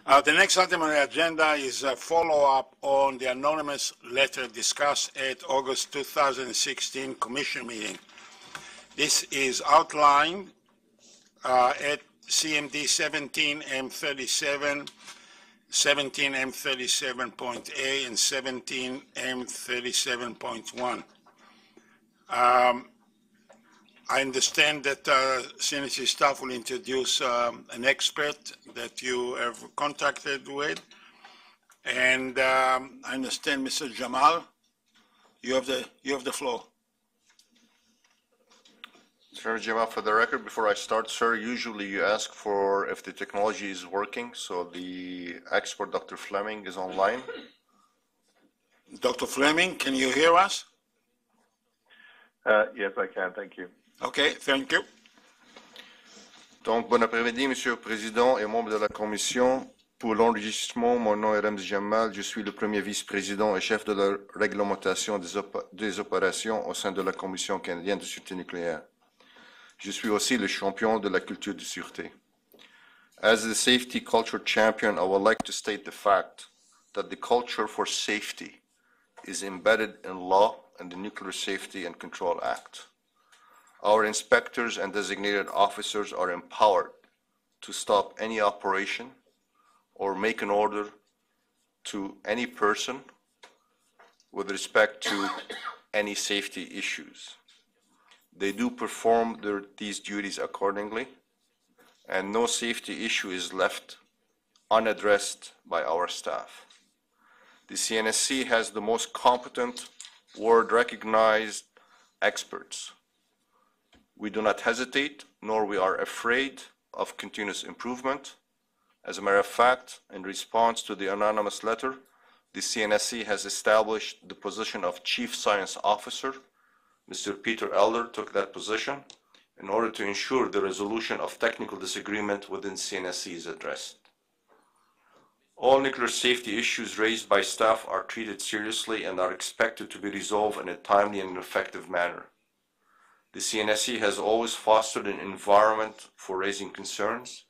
The next item on the agenda is a follow-up on the anonymous letter discussed at August 2016 Commission meeting. This is outlined at CMD 17M37, 17M37.A, and 17M37.1. I understand that CNSC staff will introduce an expert that you have contacted with. And I understand, Mr. Jamal, you have the floor. Sir Jamal, for the record, before I start, sir, usually you ask for if the technology is working, so the expert, Dr. Fleming, is online. Dr. Fleming, can you hear us? Yes, I can. Thank you. Okay, thank you. Donc, bon après-midi, Monsieur le Président et membres de la Commission. Pour l'enregistrement, mon nom est Ramz Jamal. Je suis le premier vice-président et chef de la réglementation des opérations au sein de la Commission canadienne de sûreté nucléaire. Je suis aussi le champion de la culture de sûreté. As the safety culture champion, I would like to state the fact that the culture for safety is embedded in law and the Nuclear Safety and Control Act. Our inspectors and designated officers are empowered to stop any operation or make an order to any person with respect to any safety issues. They do perform these duties accordingly, and no safety issue is left unaddressed by our staff. The CNSC has the most competent, world-recognized experts. We do not hesitate, nor we are afraid of continuous improvement. As a matter of fact, in response to the anonymous letter, the CNSC has established the position of Chief Science Officer. Mr. Peter Elder took that position in order to ensure the resolution of technical disagreement within CNSC is addressed. All nuclear safety issues raised by staff are treated seriously and are expected to be resolved in a timely and effective manner. The CNSC has always fostered an environment for raising concerns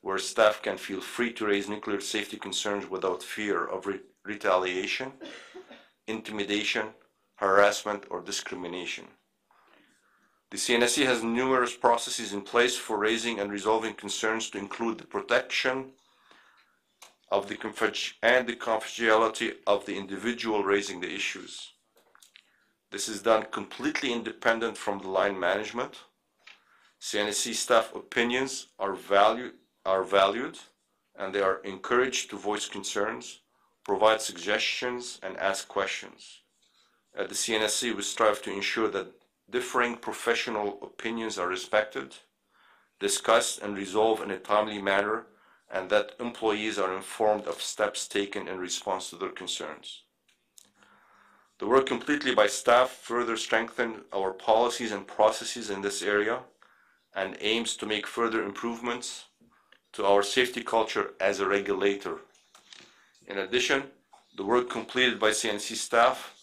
where staff can feel free to raise nuclear safety concerns without fear of retaliation, intimidation, harassment, or discrimination. The CNSC has numerous processes in place for raising and resolving concerns to include the protection of the confidentiality of the individual raising the issues. This is done completely independent from the line management. CNSC staff opinions are valued, and they are encouraged to voice concerns, provide suggestions, and ask questions. At the CNSC, we strive to ensure that differing professional opinions are respected, discussed, and resolved in a timely manner, and that employees are informed of steps taken in response to their concerns. The work completely by staff further strengthens our policies and processes in this area and aims to make further improvements to our safety culture as a regulator. In addition, the work completed by CNSC staff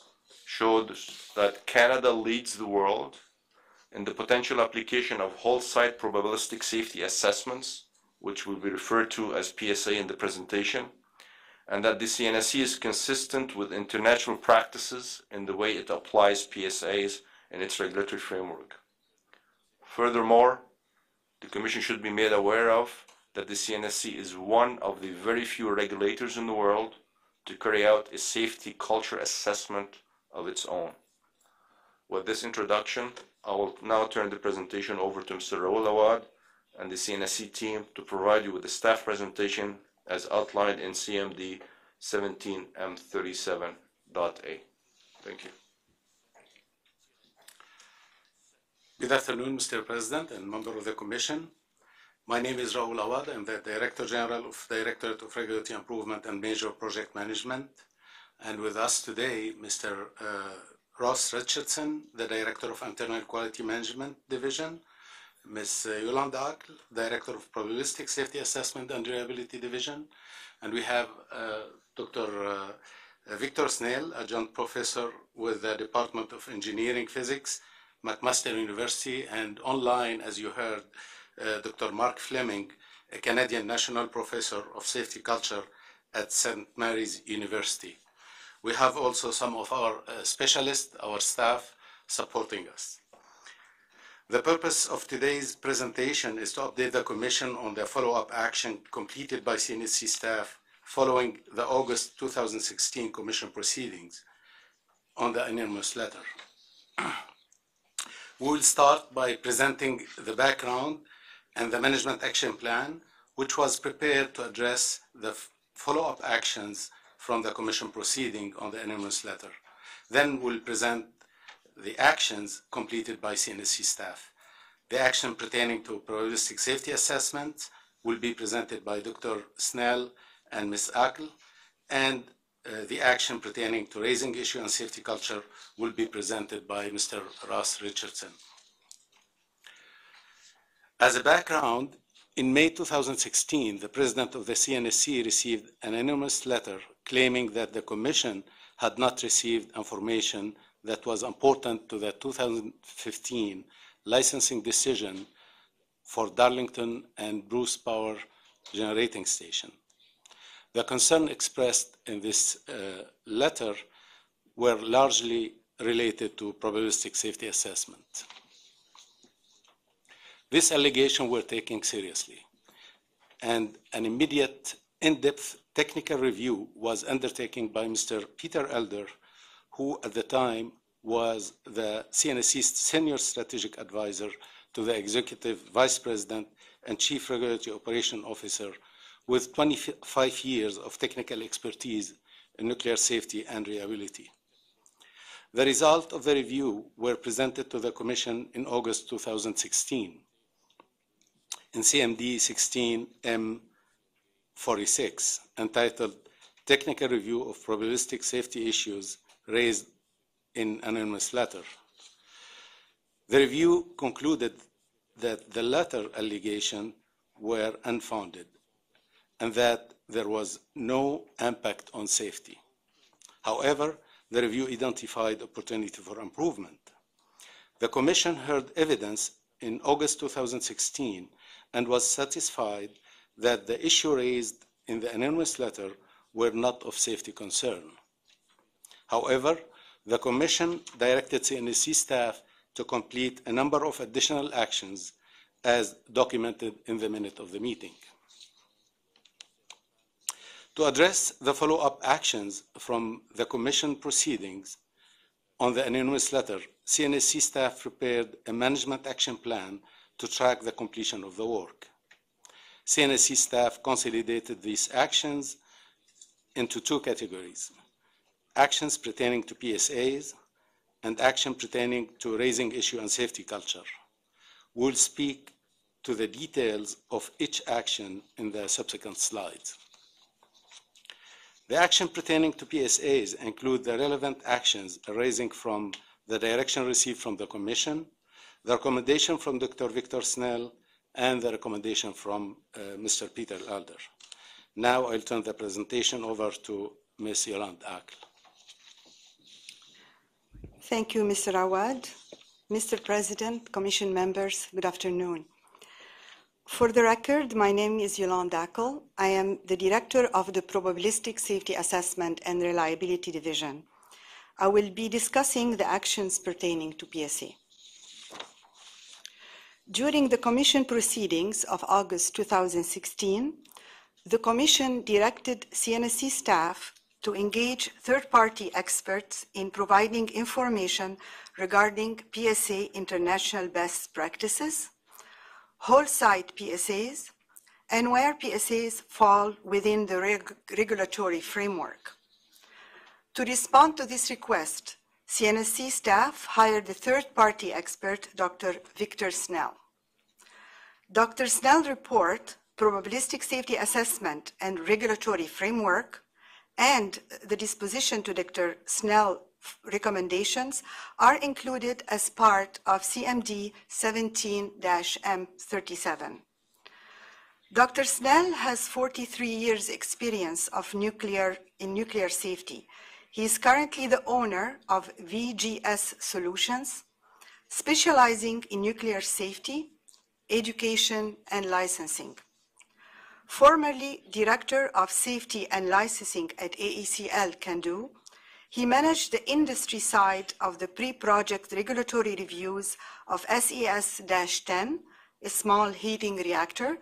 showed that Canada leads the world in the potential application of whole-site probabilistic safety assessments, which will be referred to as PSA in the presentation, and that the CNSC is consistent with international practices in the way it applies PSAs in its regulatory framework. Furthermore, the Commission should be made aware of that the CNSC is one of the very few regulators in the world to carry out a safety culture assessment of its own. With this introduction, I will now turn the presentation over to Mr. Raoul Awad and the CNSC team to provide you with a staff presentation as outlined in CMD 17M37.A. Thank you. Good afternoon, Mr. President and member of the Commission. My name is Raoul Awad. I'm the Director General of Directorate of Regulatory Improvement and Major Project Management. And with us today, Mr. Ross Richardson, the Director of Internal Quality Management Division, Ms. Yolanda Akl, Director of Probabilistic Safety Assessment and Reliability Division, and we have Dr. Victor Snell, Adjunct Professor with the Department of Engineering Physics, McMaster University, and online, as you heard, Dr. Mark Fleming, a Canadian National Professor of Safety Culture at St. Mary's University. We have also some of our specialists, our staff, supporting us. The purpose of today's presentation is to update the Commission on the follow-up action completed by CNSC staff following the August 2016 Commission proceedings on the anonymous letter. We will start by presenting the background and the management action plan, which was prepared to address the follow-up actions from the Commission proceeding on the anonymous letter. Then we'll present the actions completed by CNSC staff. The action pertaining to probabilistic safety assessment will be presented by Dr. Snell and Ms. Ackle, and the action pertaining to raising issue and safety culture will be presented by Mr. Ross Richardson. As a background, in May 2016, the President of the CNSC received an anonymous letter claiming that the Commission had not received information that was important to the 2015 licensing decision for Darlington and Bruce Power Generating Station. The concern expressed in this letter were largely related to probabilistic safety assessment. This allegation we're taking seriously, and an immediate in-depth technical review was undertaken by Mr. Peter Elder, who at the time was the CNSC's senior strategic advisor to the Executive Vice President and Chief Regulatory Operation Officer with 25 years of technical expertise in nuclear safety and reliability. The result of the review were presented to the Commission in August 2016 in CMD 16M46, entitled Technical Review of Probabilistic Safety Issues Raised in Anonymous Letter. The review concluded that the letter allegation were unfounded and that there was no impact on safety. However, the review identified opportunity for improvement. The Commission heard evidence in August 2016 and was satisfied that the issue raised in the anonymous letter were not of safety concern. However, the Commission directed CNSC staff to complete a number of additional actions as documented in the minute of the meeting. To address the follow-up actions from the Commission proceedings on the anonymous letter, CNSC staff prepared a management action plan to track the completion of the work. CNSC staff consolidated these actions into two categories: actions pertaining to PSAs and action pertaining to raising issue and safety culture. We'll speak to the details of each action in the subsequent slides. The action pertaining to PSAs include the relevant actions arising from the direction received from the Commission, the recommendation from Dr. Victor Snell, and the recommendation from Mr. Peter Elder. Now I'll turn the presentation over to Ms. Yolande Ackle. Thank you, Mr. Awad. Mr. President, Commission members, good afternoon. For the record, my name is Yolande Ackle. I am the Director of the Probabilistic Safety Assessment and Reliability Division. I will be discussing the actions pertaining to PSA. During the Commission proceedings of August 2016, the Commission directed CNSC staff to engage third-party experts in providing information regarding PSA international best practices, whole site PSAs, and where PSAs fall within the regulatory framework. To respond to this request, CNSC staff hired a third-party expert, Dr. Victor Snell. Dr. Snell's report, Probabilistic Safety Assessment and Regulatory Framework, and the disposition to Dr. Snell recommendations are included as part of CMD 17-M37. Dr. Snell has 43 years experience in nuclear safety. He is currently the owner of VGS Solutions, specializing in nuclear safety, education, and licensing. Formerly Director of Safety and Licensing at AECL CANDU, he managed the industry side of the pre-project regulatory reviews of SES-10, a small heating reactor,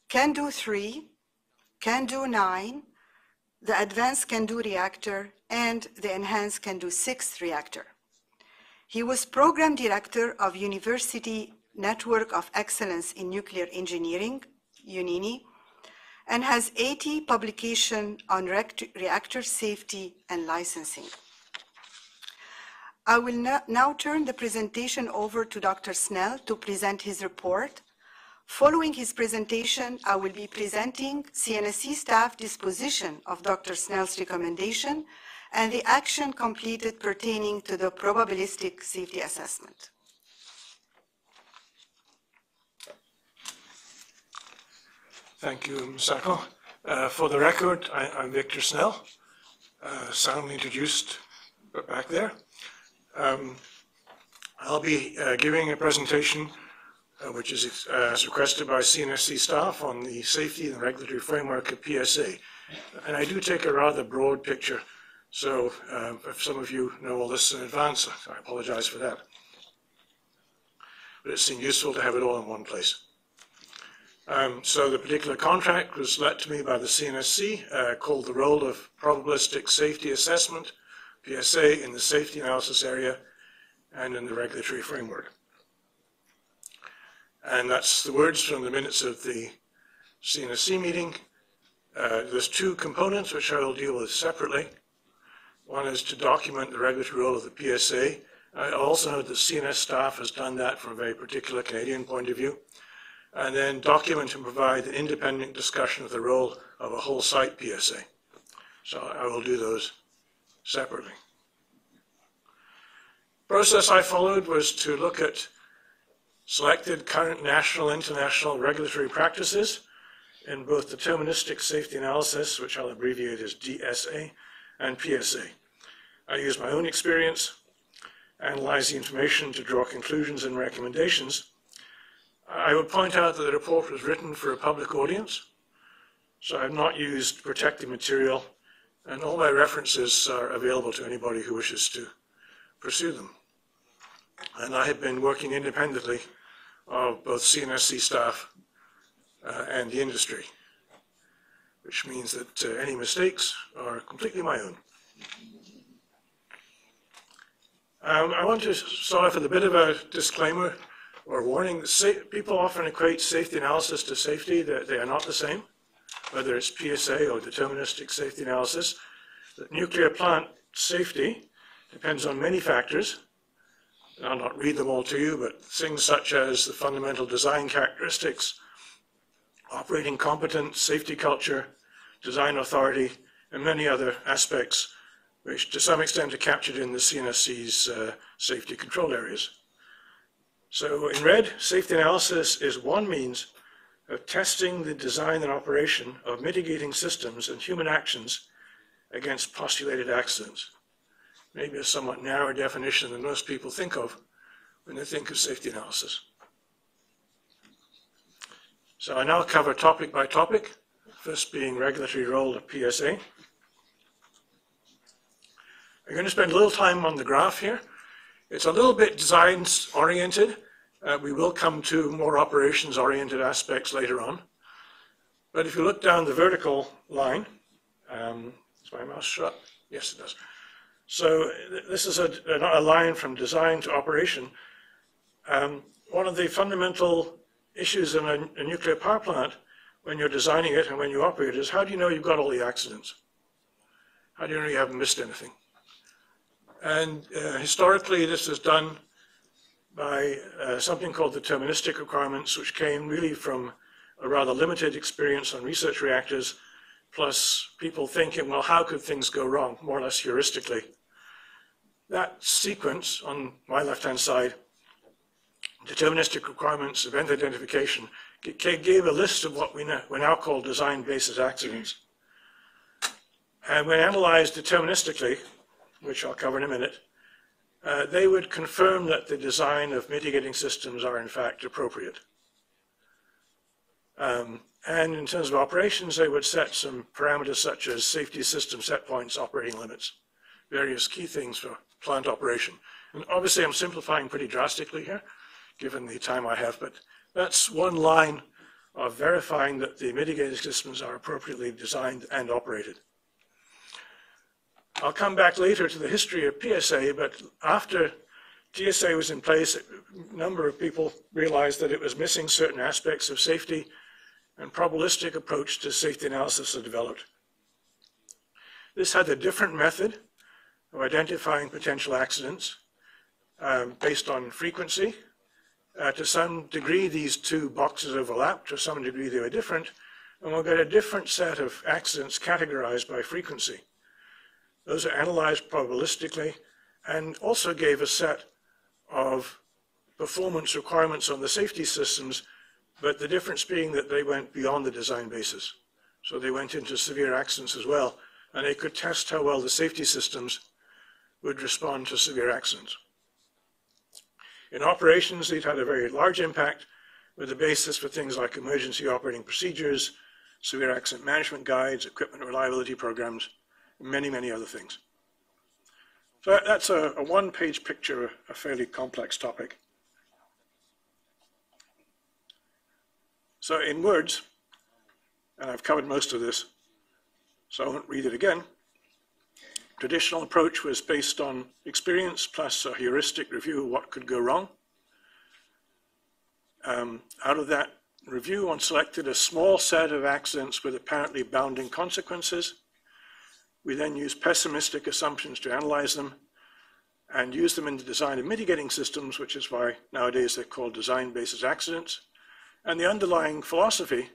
CANDU 3, CANDU 9, the Advanced CANDU reactor, and the Enhanced CANDU 6 reactor. He was Program Director of University Network of Excellence in Nuclear Engineering, UNINI, and has 80 publications on reactor safety and licensing. I will now turn the presentation over to Dr. Snell to present his report. Following his presentation, I will be presenting CNSC staff disposition of Dr. Snell's recommendation and the action completed pertaining to the probabilistic safety assessment. Thank you, Misako. For the record, I'm Victor Snell, soundly introduced back there. I'll be giving a presentation which is as requested by CNSC staff on the safety and regulatory framework of PSA. And I do take a rather broad picture, so if some of you know all this in advance, I apologize for that. But it seemed useful to have it all in one place. So the particular contract was let to me by the CNSC, called the role of probabilistic safety assessment, PSA, in the safety analysis area and in the regulatory framework. And that's the words from the minutes of the CNSC meeting. There's two components which I will deal with separately. One is to document the regulatory role of the PSA. I also know that CNS staff has done that from a very particular Canadian point of view. And then document and provide an independent discussion of the role of a whole site PSA. So I will do those separately. The process I followed was to look at selected current national and international regulatory practices in both deterministic safety analysis, which I'll abbreviate as DSA, and PSA. I used my own experience, analyze the information to draw conclusions and recommendations. I would point out that the report was written for a public audience, so I have not used protected material, and all my references are available to anybody who wishes to pursue them. And I have been working independently of both CNSC staff and the industry, which means that any mistakes are completely my own. I want to start off with a bit of a disclaimer or warning. People often equate safety analysis to safety. They are not the same, whether it's PSA or deterministic safety analysis. The nuclear plant safety depends on many factors. I'll not read them all to you, but things such as the fundamental design characteristics, operating competence, safety culture, design authority, and many other aspects which to some extent are captured in the CNSC's safety control areas. So in red, safety analysis is one means of testing the design and operation of mitigating systems and human actions against postulated accidents. Maybe a somewhat narrower definition than most people think of when they think of safety analysis. So I now cover topic by topic, first being regulatory role of PSA. I'm going to spend a little time on the graph here. It's a little bit design-oriented. We will come to more operations-oriented aspects later on. But if you look down the vertical line, is my mouse shut? Yes, it does. So this is a line from design to operation. One of the fundamental issues in a nuclear power plant when you're designing it and when you operate it is how do you know you've got all the accidents? How do you know you haven't missed anything? And historically this is done by something called deterministic requirements, which came really from a rather limited experience on research reactors, plus people thinking, well, how could things go wrong, more or less heuristically. That sequence on my left-hand side, deterministic requirements, event identification, gave a list of what we now call design basis accidents. And when analyzed deterministically, which I'll cover in a minute, they would confirm that the design of mitigating systems are in fact appropriate. And in terms of operations, they would set some parameters such as safety system set points, operating limits, various key things for plant operation. And obviously I'm simplifying pretty drastically here, given the time I have, but that's one line of verifying that the mitigating systems are appropriately designed and operated. I'll come back later to the history of PSA, but after TSA was in place, a number of people realized that it was missing certain aspects of safety, and probabilistic approach to safety analysis was developed. This had a different method of identifying potential accidents based on frequency. To some degree, these two boxes overlapped. To some degree, they were different. And we'll get a different set of accidents categorized by frequency. Those are analyzed probabilistically and also gave a set of performance requirements on the safety systems, but the difference being that they went beyond the design basis. So they went into severe accidents as well, and they could test how well the safety systems would respond to severe accidents. In operations, they'd had a very large impact with the basis for things like emergency operating procedures, severe accident management guides, equipment reliability programs, and many, many other things. So that's a one-page picture of a fairly complex topic. So in words, and I've covered most of this, so I won't read it again, traditional approach was based on experience plus a heuristic review of what could go wrong. Out of that review, one selected a small set of accidents with apparently bounding consequences. We then used pessimistic assumptions to analyze them and use them in the design of mitigating systems, which is why nowadays they're called design basis accidents. And the underlying philosophy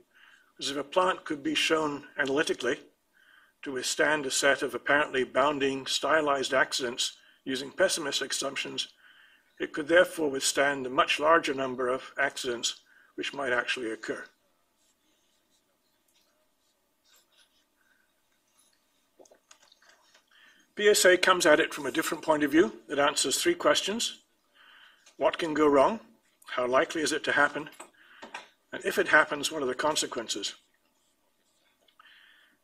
is if a plant could be shown analytically to withstand a set of apparently bounding stylized accidents using pessimistic assumptions, it could therefore withstand a much larger number of accidents which might actually occur. PSA comes at it from a different point of view. It answers three questions. What can go wrong? How likely is it to happen? And if it happens, what are the consequences?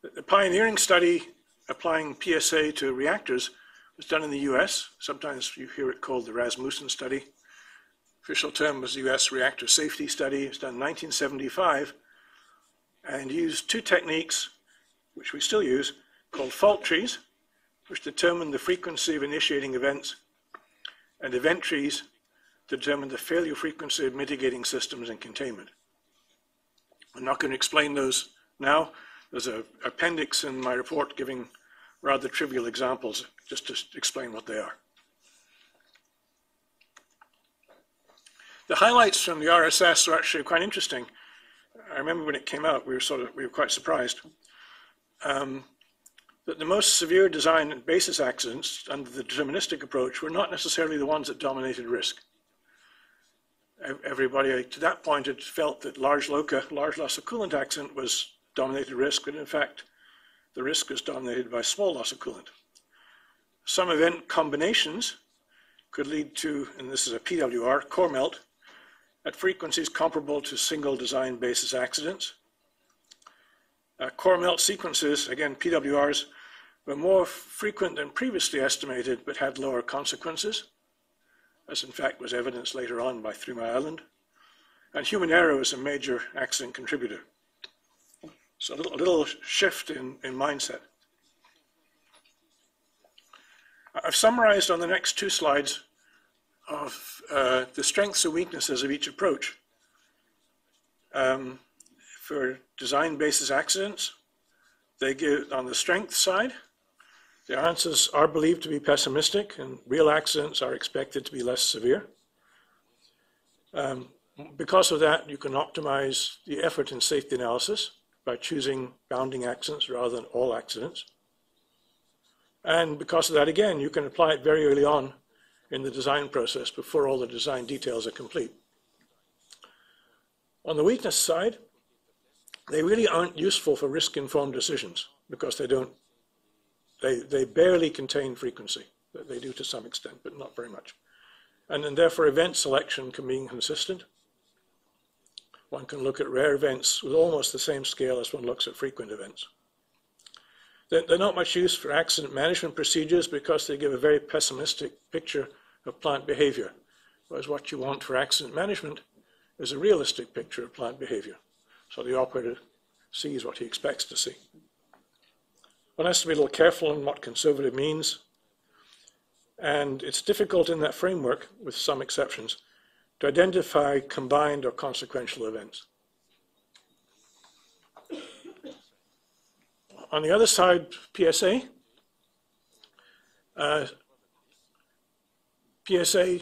The pioneering study applying PSA to reactors was done in the US. Sometimes you hear it called the Rasmussen study. Official term was the US Reactor Safety Study. It was done in 1975 and used two techniques, which we still use, called fault trees, which determine the frequency of initiating events, and event trees to determine the failure frequency of mitigating systems and containment. I'm not going to explain those now. There's an appendix in my report giving rather trivial examples just to explain what they are. The highlights from the RSS are actually quite interesting. I remember when it came out, we were quite surprised that the most severe design and basis accidents under the deterministic approach were not necessarily the ones that dominated risk. Everybody to that point had felt that large loss of coolant accident was dominated risk, but in fact, the risk was dominated by small loss of coolant. Some event combinations could lead to, and this is a PWR, core melt, at frequencies comparable to single design basis accidents. Core melt sequences, again, PWRs, were more frequent than previously estimated, but had lower consequences, as in fact was evidenced later on by 3 Mile Island. And human error was a major accident contributor. So a little shift in mindset. I've summarized on the next two slides of the strengths and weaknesses of each approach. For design basis accidents, they give, on the strength side, the answers are believed to be pessimistic and real accidents are expected to be less severe. Because of that, you can optimize the effort in safety analysis by choosing bounding accidents rather than all accidents. And because of that, again, you can apply it very early on in the design process before all the design details are complete. On the weakness side, they really aren't useful for risk-informed decisions because they barely contain frequency. They do to some extent, but not very much. And therefore event selection can be inconsistent. one can look at rare events with almost the same scale as one looks at frequent events. They're not much use for accident management procedures because they give a very pessimistic picture of plant behavior, whereas what you want for accident management is a realistic picture of plant behavior, so the operator sees what he expects to see. One has to be a little careful on what conservative means, and it's difficult in that framework, with some exceptions, to identify combined or consequential events. On the other side, PSA. PSA,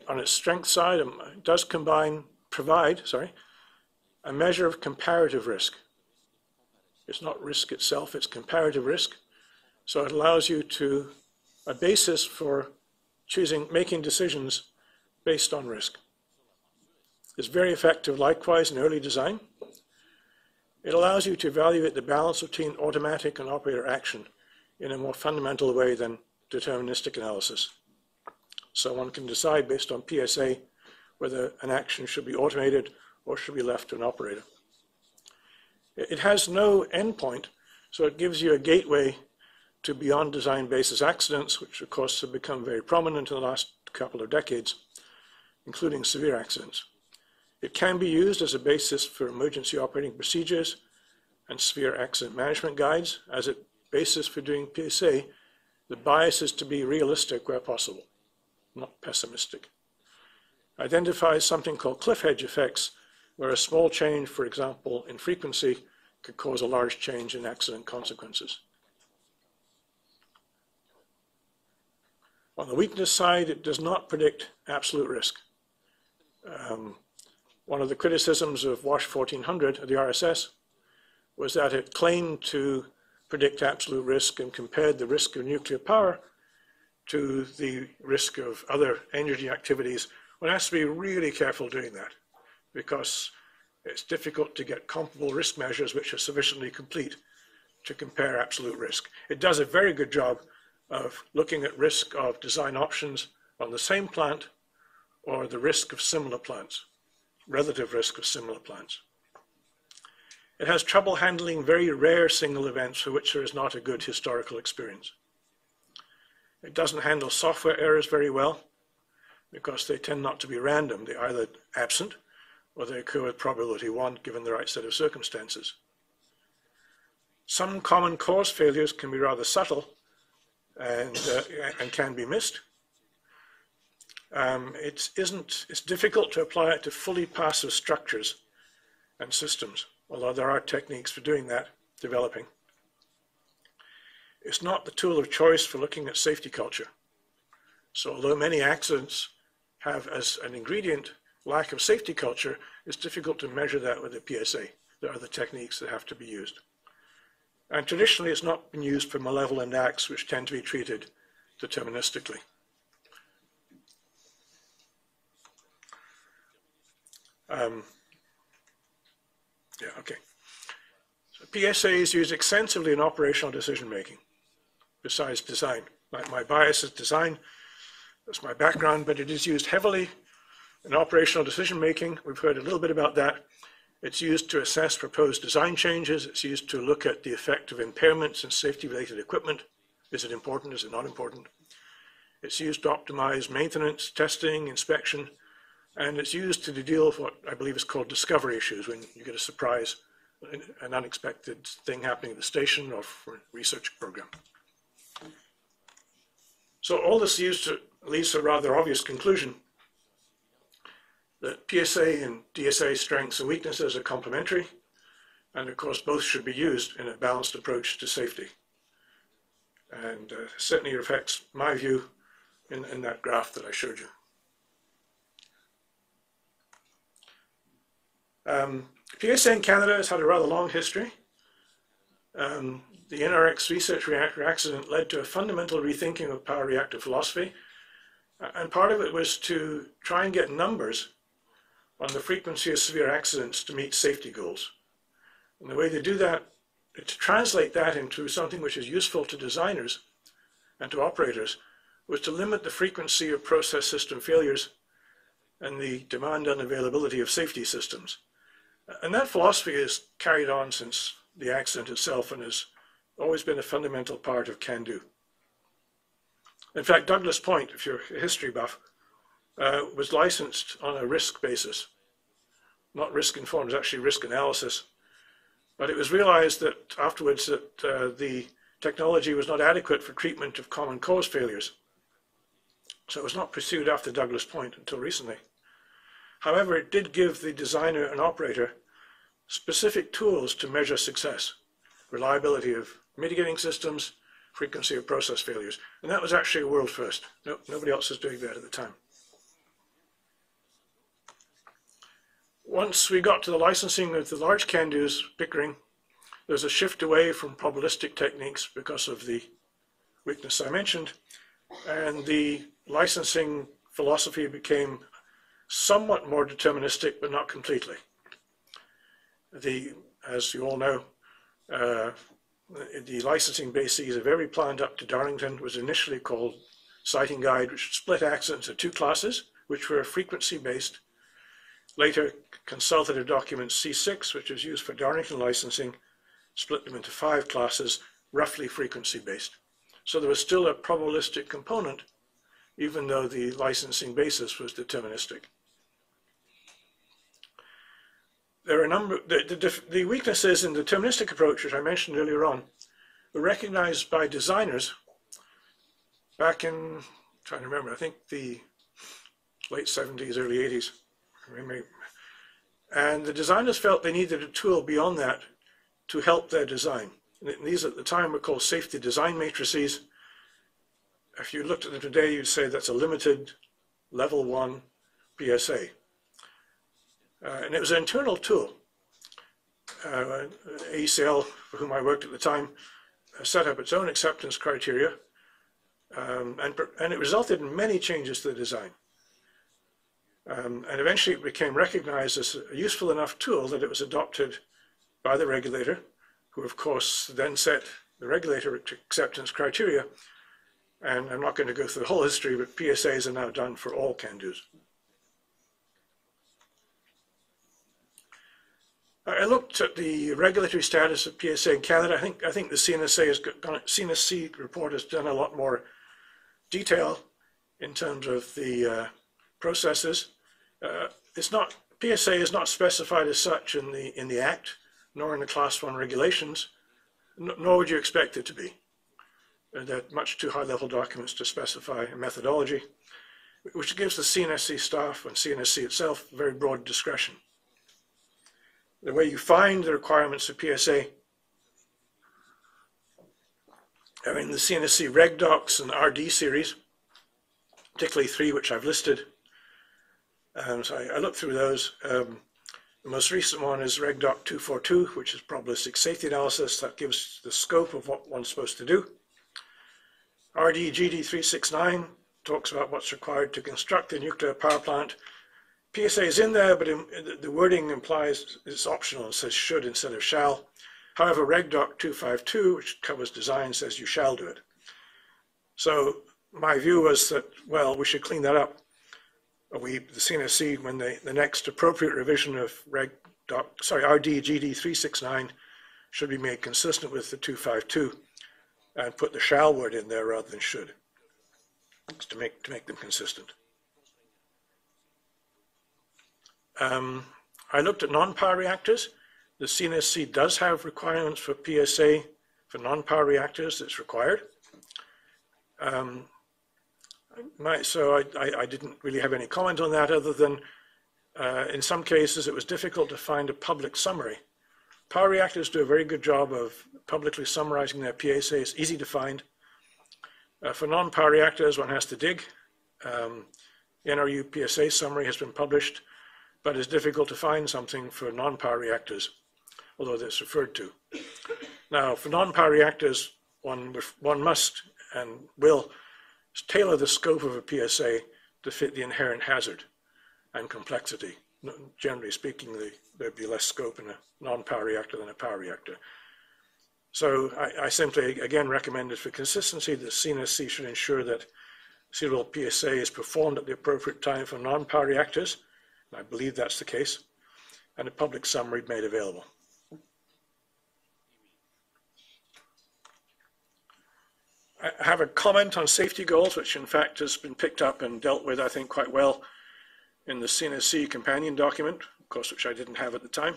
on its strength side, does provide a measure of comparative risk. It's not risk itself, it's comparative risk. So it allows you a basis for making decisions based on risk. It's very effective likewise in early design. It allows you to evaluate the balance between automatic and operator action in a more fundamental way than deterministic analysis. So one can decide based on PSA whether an action should be automated or should be left to an operator. It has no endpoint, so it gives you a gateway to beyond design basis accidents, which of course have become very prominent in the last couple of decades, including severe accidents. It can be used as a basis for emergency operating procedures and severe accident management guides. As a basis for doing PSA, the bias is to be realistic where possible, not pessimistic. Identifies something called cliff edge effects, where a small change, for example, in frequency, could cause a large change in accident consequences. On the weakness side, it does not predict absolute risk. One of the criticisms of WASH 1400 at the RSS was that it claimed to predict absolute risk and compared the risk of nuclear power to the risk of other energy activities. One has to be really careful doing that because it's difficult to get comparable risk measures which are sufficiently complete to compare absolute risk. It does a very good job of looking at risk of design options on the same plant or the risk of similar plants, relative risk of similar plants. It has trouble handling very rare single events for which there is not a good historical experience. It doesn't handle software errors very well because they tend not to be random. They're either absent or they occur with probability 1 given the right set of circumstances. Some common cause failures can be rather subtle and can be missed. It's difficult to apply it to fully passive structures and systems, although there are techniques for doing that, developing. It's not the tool of choice for looking at safety culture. So although many accidents have as an ingredient lack of safety culture, it's difficult to measure that with a PSA. There are other techniques that have to be used. And traditionally, it's not been used for malevolent acts, which tend to be treated deterministically. So PSA is used extensively in operational decision-making, besides design. My bias is design, that's my background, but it is used heavily in operational decision-making. We've heard a little bit about that. It's used to assess proposed design changes. It's used to look at the effect of impairments in safety-related equipment. Is it important? Is it not important? It's used to optimize maintenance, testing, inspection, and it's used to deal with what I believe is called discovery issues, when you get a surprise, an unexpected thing happening at the station or for a research program. So all this leads to a rather obvious conclusion that PSA and DSA strengths and weaknesses are complementary, and of course both should be used in a balanced approach to safety. And certainly reflects my view in that graph that I showed you. PSA in Canada has had a rather long history. The NRX research reactor accident led to a fundamental rethinking of power reactor philosophy, and part of it was to try and get numbers on the frequency of severe accidents to meet safety goals. And the way they do that, to translate that into something which is useful to designers and to operators, was to limit the frequency of process system failures and the demand and availability of safety systems. And that philosophy is carried on since the accident itself and has always been a fundamental part of CANDU. In fact, Douglas Point, if you're a history buff, was licensed on a risk basis. Not risk informed, it was actually risk analysis. But it was realized that afterwards that the technology was not adequate for treatment of common cause failures. So it was not pursued after Douglas Point until recently. However, it did give the designer and operator specific tools to measure success, reliability of mitigating systems, frequency of process failures. And that was actually a world first. Nobody else was doing that at the time. Once we got to the licensing of the large CANDUs, Pickering, there's a shift away from probabilistic techniques because of the weakness I mentioned, and the licensing philosophy became somewhat more deterministic, but not completely. As you all know, the licensing bases of every plant up to Darlington was initially called Siting Guide, which split accidents into two classes, which were frequency-based. Later, consultative document C6, which was used for Darlington licensing, split them into 5 classes, roughly frequency-based. So there was still a probabilistic component, even though the licensing basis was deterministic. There are a number, the weaknesses in the deterministic approach, which I mentioned earlier on, were recognized by designers back in, I'm trying to remember, I think the late 70s, early 80s. And the designers felt they needed a tool beyond that to help their design. And these at the time were called safety design matrices. If you looked at them today, you'd say that's a limited level 1 PSA. And it was an internal tool. ACL, for whom I worked at the time, set up its own acceptance criteria, and it resulted in many changes to the design. And eventually it became recognized as a useful enough tool that it was adopted by the regulator, who of course then set the regulator acceptance criteria. And I'm not going to go through the whole history, but PSAs are now done for all CANDUs. I looked at the regulatory status of PSA in Canada. I think the CNSC report has done a lot more detail in terms of the processes. PSA is not specified as such in the Act, nor in the Class 1 regulations, nor would you expect it to be. They're much too high-level documents to specify a methodology, which gives the CNSC staff and CNSC itself very broad discretion. The way you find the requirements of PSA are in the CNSC Reg Docs and RD series, particularly 3, which I've listed. So I looked through those. The most recent one is Reg Doc 242, which is probabilistic safety analysis. That gives the scope of what one's supposed to do. RD GD 369 talks about what's required to construct a nuclear power plant. PSA is in there, but the wording implies it's optional. It says should instead of shall. However, Reg Doc 252, which covers design, says you shall do it. So my view was that, well, we should clean that up. The CNSC, when the next appropriate revision of RD GD 369 should be made consistent with the 252 and put the shall word in there rather than should, to make them consistent. I looked at non-power reactors. The CNSC does have requirements for PSA for non-power reactors that's required. So I didn't really have any comment on that other than in some cases it was difficult to find a public summary. Power reactors do a very good job of publicly summarizing their PSA. It's easy to find. For non-power reactors, one has to dig. NRU PSA summary has been published, but it's difficult to find something for non-power reactors, although that's referred to. Now, for non-power reactors, one must and will tailor the scope of a PSA to fit the inherent hazard and complexity. Generally speaking, there'd be less scope in a non-power reactor than a power reactor. So I simply, again, recommended for consistency that CNSC should ensure that suitable PSA is performed at the appropriate time for non-power reactors. I believe that's the case. and a public summary made available. I have a comment on safety goals, which in fact has been picked up and dealt with, I think, quite well in the CNSC companion document, of course, which I didn't have at the time.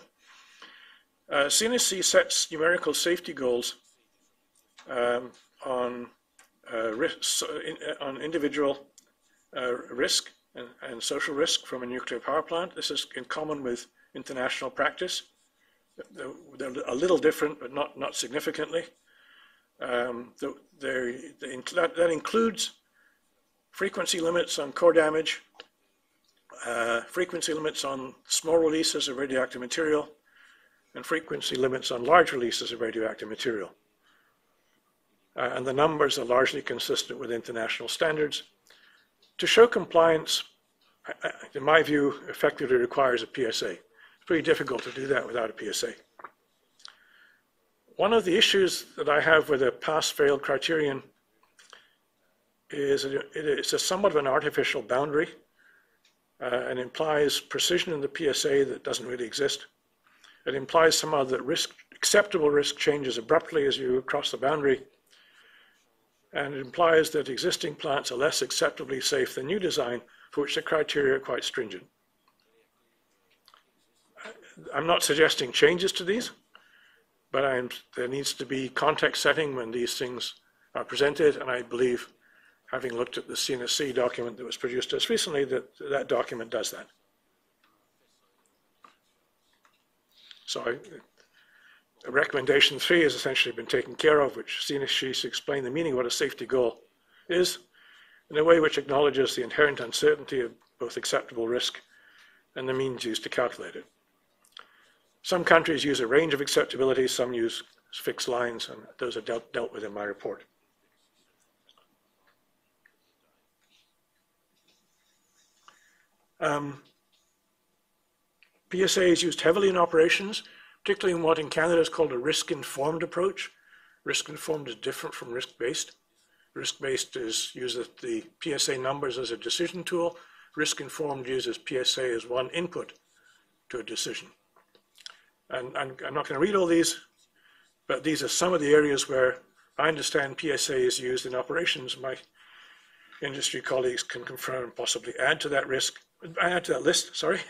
CNSC sets numerical safety goals on individual risk and social risk from a nuclear power plant. This is in common with international practice. They're a little different, but not significantly. That includes frequency limits on core damage, frequency limits on small releases of radioactive material, and frequency limits on large releases of radioactive material. And the numbers are largely consistent with international standards. To show compliance, in my view, effectively requires a PSA. It's pretty difficult to do that without a PSA. One of the issues that I have with a pass-fail criterion is it's a somewhat of an artificial boundary and implies precision in the PSA that doesn't really exist. It implies somehow that acceptable risk changes abruptly as you cross the boundary, and it implies that existing plants are less acceptably safe than new design, for which the criteria are quite stringent. I'm not suggesting changes to these, but there needs to be context setting when these things are presented, and I believe, having looked at the CNSC document that was produced just recently, that document does that. So recommendation 3 has essentially been taken care of, which CNSC explain the meaning of what a safety goal is in a way which acknowledges the inherent uncertainty of both acceptable risk and the means used to calculate it. Some countries use a range of acceptability, some use fixed lines, and those are dealt with in my report. PSA is used heavily in operations, particularly in what in Canada is called a risk-informed approach. Risk-informed is different from risk-based. Risk-based uses the PSA numbers as a decision tool. Risk-informed uses PSA as one input to a decision. And I'm not going to read all these, but these are some of the areas where I understand PSA is used in operations. My industry colleagues can confirm and possibly add to that list, sorry.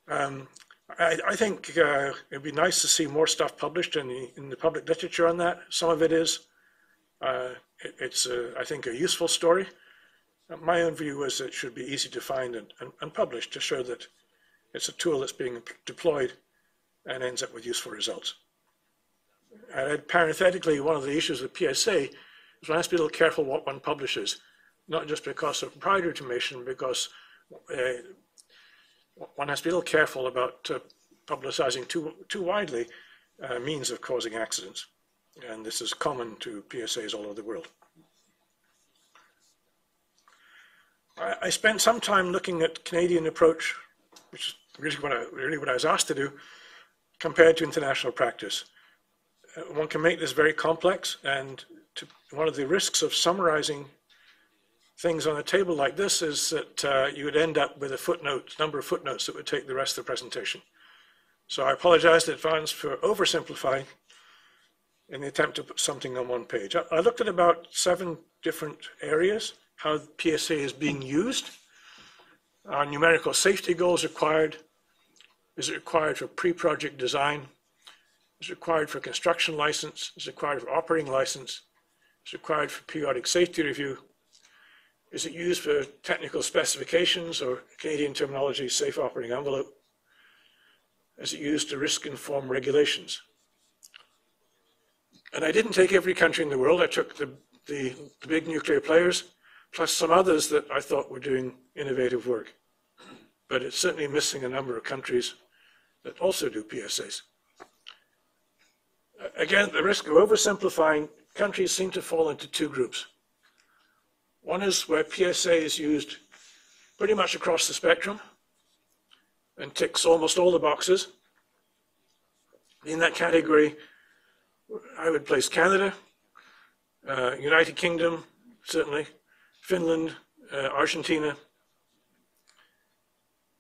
I think it'd be nice to see more stuff published in the public literature on that. Some of it is. It's, I think, a useful story. My own view is it should be easy to find and publish to show that it's a tool that's being deployed and ends up with useful results. And parenthetically, one of the issues with PSA is one has to be a little careful what one publishes, not just because of proprietary information, because one has to be a little careful about publicizing too widely means of causing accidents. And this is common to PSAs all over the world. I spent some time looking at Canadian approach, which is really what I was asked to do, compared to international practice. One can make this very complex, and one of the risks of summarizing things on a table like this is that you would end up with a number of footnotes that would take the rest of the presentation. So I apologize in advance for oversimplifying in the attempt to put something on one page. I looked at about 7 different areas, how PSA is being used. Are numerical safety goals required? Is it required for pre-project design? Is it required for construction license? Is it required for operating license? Is it required for periodic safety review? Is it used for technical specifications, or Canadian terminology, safe operating envelope? Is it used to risk-inform regulations? And I didn't take every country in the world. I took the big nuclear players, plus some others that I thought were doing innovative work. But it's certainly missing a number of countries that also do PSAs. Again, at the risk of oversimplifying, countries seem to fall into 2 groups. One is where PSA is used pretty much across the spectrum and ticks almost all the boxes. In that category, I would place Canada, United Kingdom, certainly, Finland, Argentina.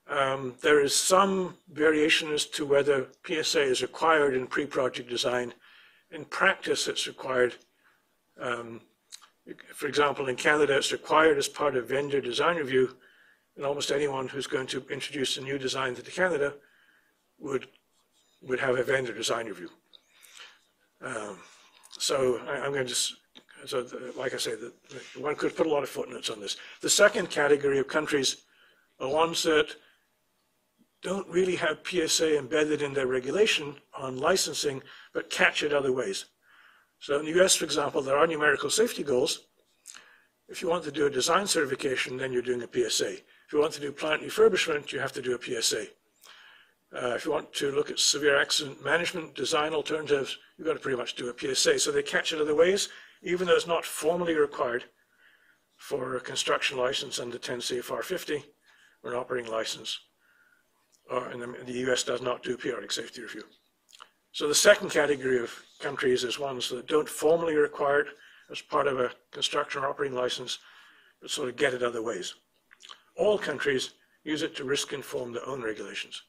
There is some variation as to whether PSA is required in pre-project design. In practice, it's required. For example, in Canada, it's required as part of vendor design review, and almost anyone who's going to introduce a new design to Canada would have a vendor design review. So I'm going to like I say, one could put a lot of footnotes on this. The second category of countries are ones that don't really have PSA embedded in their regulation on licensing, but catch it other ways. So in the US, for example, there are numerical safety goals. If you want to do a design certification, then you're doing a PSA. If you want to do plant refurbishment, you have to do a PSA. If you want to look at severe accident management design alternatives, you've got to pretty much do a PSA. So they catch it other ways, even though it's not formally required for a construction license under 10 CFR 50 or an operating license. Or in the US does not do periodic safety review. So the second category of countries is ones that don't formally require it as part of a construction or operating license, but sort of get it other ways. All countries use it to risk inform their own regulations.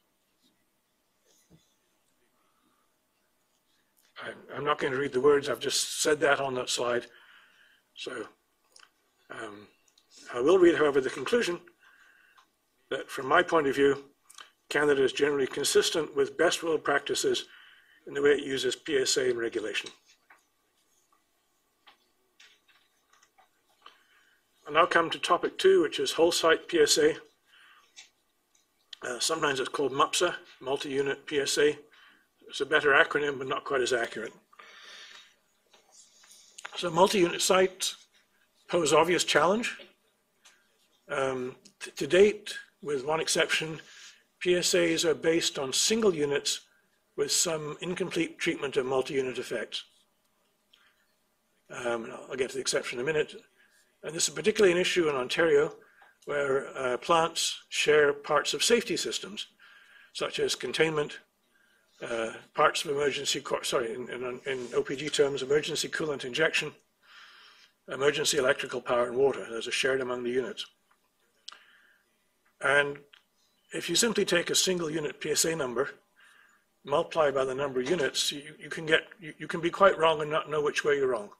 I'm not going to read the words, I've just said that on that slide. So I will read, however, the conclusion that from my point of view, Canada is generally consistent with best world practices in the way it uses PSA in regulation. I'll now come to topic 2, which is whole site PSA. Sometimes it's called MUPSA, Multi-Unit PSA. It's a better acronym, but not quite as accurate. So multi-unit sites pose obvious challenge. To date, with one exception, PSAs are based on single units with some incomplete treatment of multi-unit effects. I'll get to the exception in a minute. And this is particularly an issue in Ontario, where plants share parts of safety systems, such as containment, parts of emergency, in OPG terms, emergency coolant injection, emergency electrical power and water. Those are shared among the units. And if you simply take a single unit PSA number, multiply by the number of units, you can be quite wrong and not know which way you're wrong.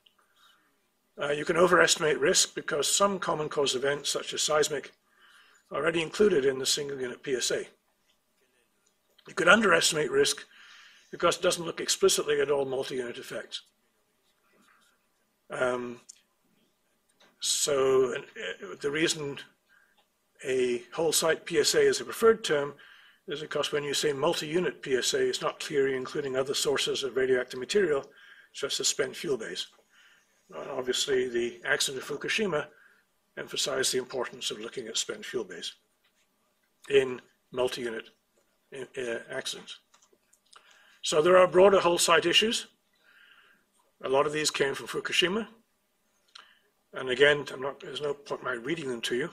You can overestimate risk because some common cause events, such as seismic, are already included in the single unit PSA. You could underestimate risk because it doesn't look explicitly at all multi-unit effects. So the reason a whole site PSA is a preferred term is because when you say multi-unit PSA, it's not clear you're including other sources of radioactive material, such as spent fuel base. Obviously, the accident of Fukushima emphasized the importance of looking at spent fuel base in multi-unit accidents. So there are broader whole site issues. A lot of these came from Fukushima. And again, there's no point in my reading them to you,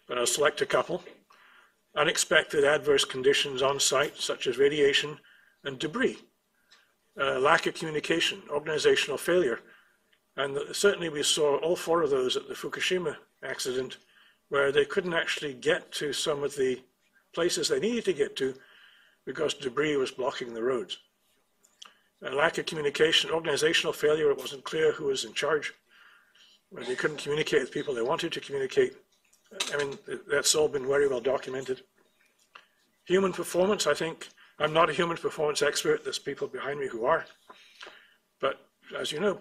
but I'll select a couple. Unexpected adverse conditions on site, such as radiation and debris, lack of communication, organizational failure. And certainly we saw all 4 of those at the Fukushima accident, where they couldn't actually get to some of the places they needed to get to because debris was blocking the roads. A lack of communication, organizational failure, it wasn't clear who was in charge. They couldn't communicate with people they wanted to communicate. I mean, that's all been very well documented. Human performance, I think, I'm not a human performance expert, there's people behind me who are. But as you know,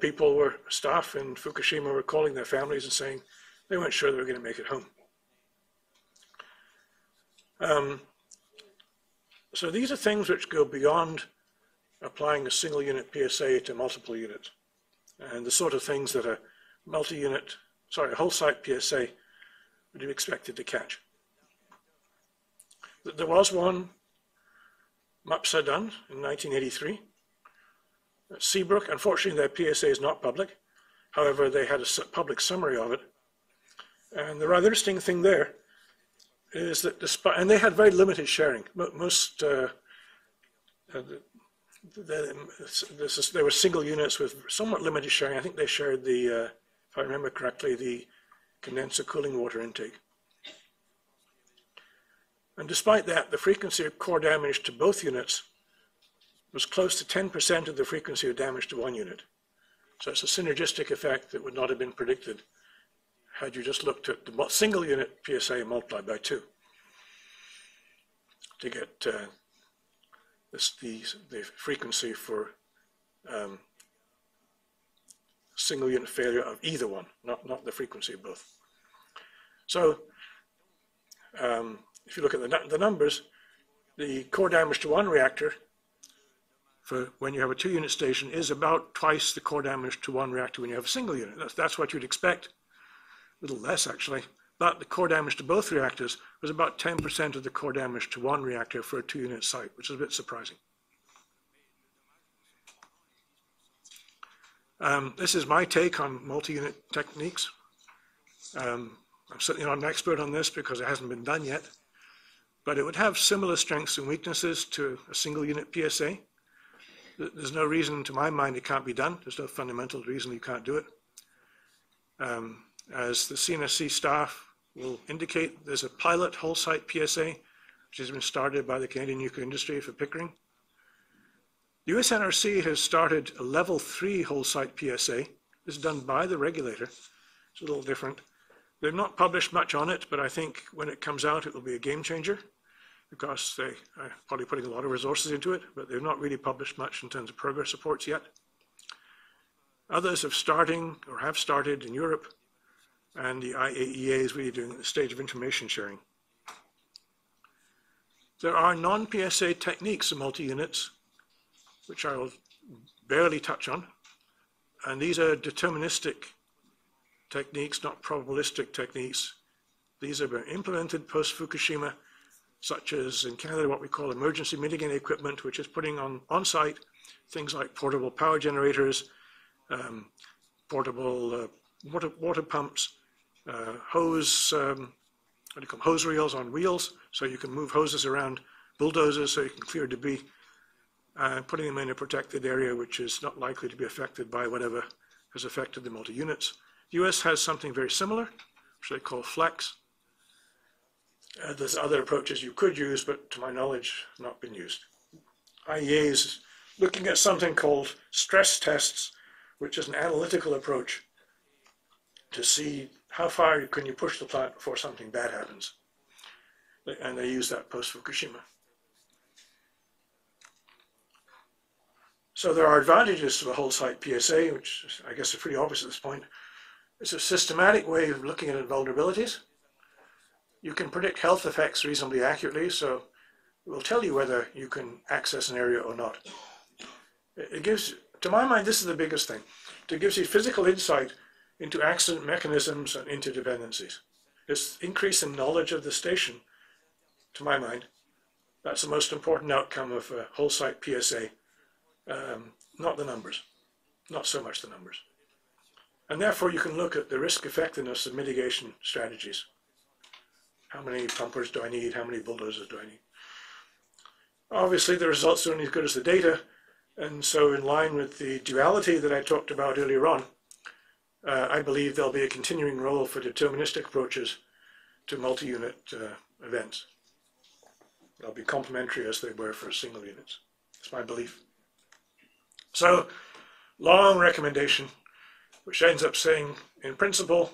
staff in Fukushima were calling their families and saying they weren't sure they were going to make it home. So these are things which go beyond applying a single unit PSA to multiple units, and the sort of things that a whole site PSA would be expected to catch. There was one MUPSA done in 1983. Seabrook, unfortunately their PSA is not public. However, they had a public summary of it. And the rather interesting thing there is that and they had very limited sharing. Most, there were single units with somewhat limited sharing. I think they shared the, if I remember correctly, the condenser cooling water intake. And despite that, the frequency of core damage to both units was close to 10% of the frequency of damage to one unit. So it's a synergistic effect that would not have been predicted had you just looked at the single unit PSA multiplied by 2 to get the frequency for single unit failure of either one, not the frequency of both. So if you look at the numbers, the core damage to one reactor for when you have a 2-unit station is about twice the core damage to one reactor when you have a single unit. That's what you'd expect, a little less actually, but the core damage to both reactors was about 10% of the core damage to one reactor for a 2-unit site, which is a bit surprising. This is my take on multi-unit techniques. I'm certainly not an expert on this because it hasn't been done yet, but it would have similar strengths and weaknesses to a single unit PSA. There's no reason, to my mind, it can't be done. There's no fundamental reason you can't do it. As the CNSC staff will indicate, there's a pilot whole site PSA, which has been started by the Canadian nuclear industry for Pickering. The US NRC has started a level 3 whole site PSA. This is done by the regulator. It's a little different. They've not published much on it, but I think when it comes out, it will be a game changer because they are probably putting a lot of resources into it, but they've not really published much in terms of progress reports yet. Others have started in Europe, and the IAEA is really doing the stage of information sharing. There are non-PSA techniques of multi-units, which I will barely touch on, and these are deterministic techniques, not probabilistic techniques. These have been implemented post-Fukushima, such as in Canada, what we call emergency mitigating equipment, which is putting on-site things like portable power generators, portable water pumps, hose reels on wheels, so you can move hoses around bulldozers so you can clear debris, putting them in a protected area which is not likely to be affected by whatever has affected the multi-units. The US has something very similar, which they call flex. There's other approaches you could use, but to my knowledge, not been used. IEA is looking at something called stress tests, which is an analytical approach to see how far can you push the plant before something bad happens. And they use that post-Fukushima. So there are advantages to a whole site PSA, which I guess are pretty obvious at this point. It's a systematic way of looking at vulnerabilities. You can predict health effects reasonably accurately, so it will tell you whether you can access an area or not. It gives, to my mind, this is the biggest thing. It gives you physical insight into accident mechanisms and interdependencies. This increase in knowledge of the station, to my mind, that's the most important outcome of a whole site PSA, not the numbers, not so much the numbers. And therefore you can look at the risk effectiveness of mitigation strategies. How many pumpers do I need? How many bulldozers do I need? Obviously the results are only as good as the data, and so in line with the duality that I talked about earlier on, I believe there'll be a continuing role for deterministic approaches to multi-unit events. They'll be complementary as they were for single units. That's my belief. So, long recommendation, which ends up saying, in principle,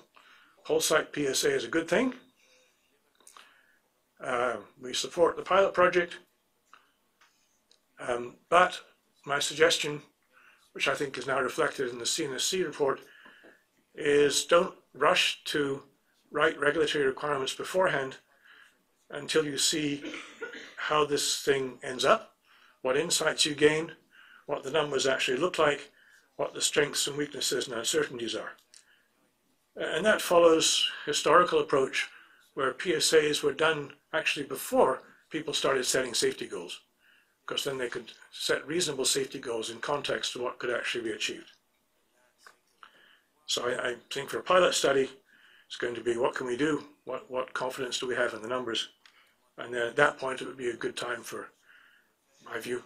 whole site PSA is a good thing. We support the pilot project, but my suggestion, which I think is now reflected in the CNSC report, is don't rush to write regulatory requirements beforehand until you see how this thing ends up, what insights you gain, what the numbers actually look like, what the strengths and weaknesses and uncertainties are. And that follows historical approach where PSAs were done actually before people started setting safety goals, because then they could set reasonable safety goals in context to what could actually be achieved. So I think for a pilot study, it's going to be what can we do, what confidence do we have in the numbers, and then at that point it would be a good time for, in my view,